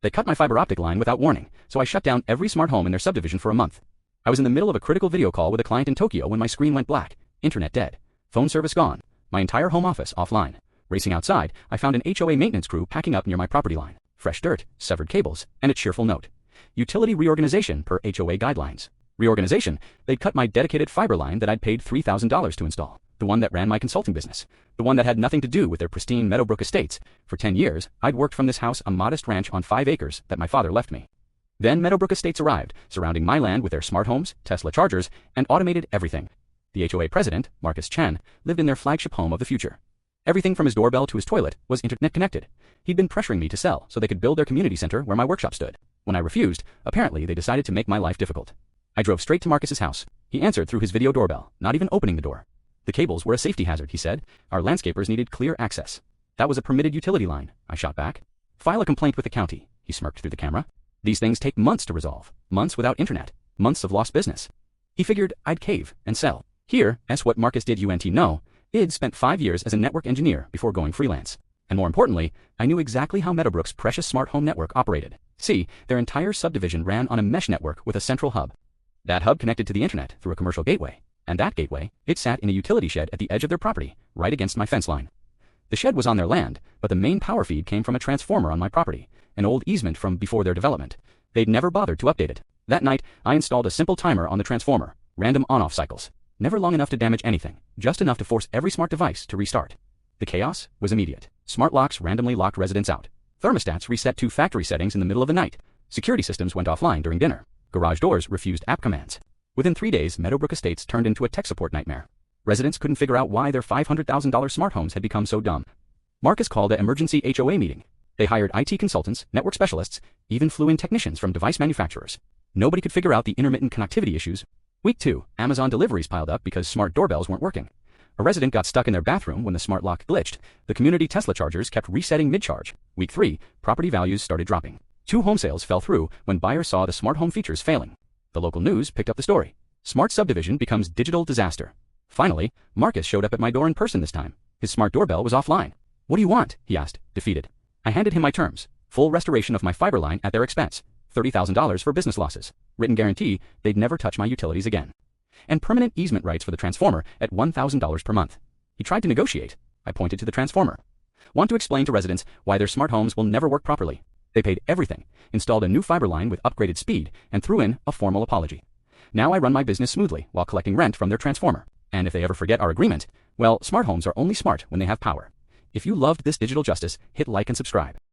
They cut my fiber optic line without warning, so I shut down every smart home in their subdivision for a month. I was in the middle of a critical video call with a client in Tokyo when my screen went black, internet dead, phone service gone, my entire home office offline. Racing outside, I found an HOA maintenance crew packing up near my property line. Fresh dirt, severed cables, and a cheerful note. Utility reorganization per HOA guidelines. Reorganization, they'd cut my dedicated fiber line that I'd paid $3,000 to install. The one that ran my consulting business. The one that had nothing to do with their pristine Meadowbrook estates. For 10 years, I'd worked from this house, a modest ranch on 5 acres that my father left me. Then Meadowbrook Estates arrived, surrounding my land with their smart homes, Tesla chargers, and automated everything. The HOA president, Marcus Chen, lived in their flagship home of the future. Everything from his doorbell to his toilet was internet connected. He'd been pressuring me to sell so they could build their community center where my workshop stood. When I refused, apparently they decided to make my life difficult. I drove straight to Marcus's house. He answered through his video doorbell, not even opening the door. The cables were a safety hazard, he said. Our landscapers needed clear access. That was a permitted utility line, I shot back. File a complaint with the county, he smirked through the camera. These things take months to resolve. Months without internet. Months of lost business. He figured I'd cave and sell. Here, as what Marcus did know, I'd spent 5 years as a network engineer before going freelance. And more importantly, I knew exactly how Meadowbrook's precious smart home network operated. See, their entire subdivision ran on a mesh network with a central hub. That hub connected to the internet through a commercial gateway. And that gateway, it sat in a utility shed at the edge of their property, right against my fence line. The shed was on their land, but the main power feed came from a transformer on my property, an old easement from before their development. They'd never bothered to update it. That night, I installed a simple timer on the transformer, random on-off cycles. Never long enough to damage anything, just enough to force every smart device to restart. The chaos was immediate. Smart locks randomly locked residents out. Thermostats reset to factory settings in the middle of the night. Security systems went offline during dinner. Garage doors refused app commands. Within 3 days, Meadowbrook Estates turned into a tech support nightmare. Residents couldn't figure out why their $500,000 smart homes had become so dumb. Marcus called an emergency HOA meeting. They hired IT consultants, network specialists, even flew in technicians from device manufacturers. Nobody could figure out the intermittent connectivity issues. Week 2, Amazon deliveries piled up because smart doorbells weren't working. A resident got stuck in their bathroom when the smart lock glitched. The community Tesla chargers kept resetting mid-charge. Week 3, property values started dropping. 2 home sales fell through when buyers saw the smart home features failing. The local news picked up the story. Smart subdivision becomes digital disaster. Finally, Marcus showed up at my door in person this time. His smart doorbell was offline. What do you want? He asked, defeated. I handed him my terms. Full restoration of my fiber line at their expense. $30,000 for business losses. Written guarantee they'd never touch my utilities again. And permanent easement rights for the transformer at $1,000 per month. He tried to negotiate. I pointed to the transformer. Want to explain to residents why their smart homes will never work properly. They paid everything, installed a new fiber line with upgraded speed, and threw in a formal apology. Now I run my business smoothly while collecting rent from their transformer. And if they ever forget our agreement, well, smart homes are only smart when they have power. If you loved this digital justice, hit like and subscribe.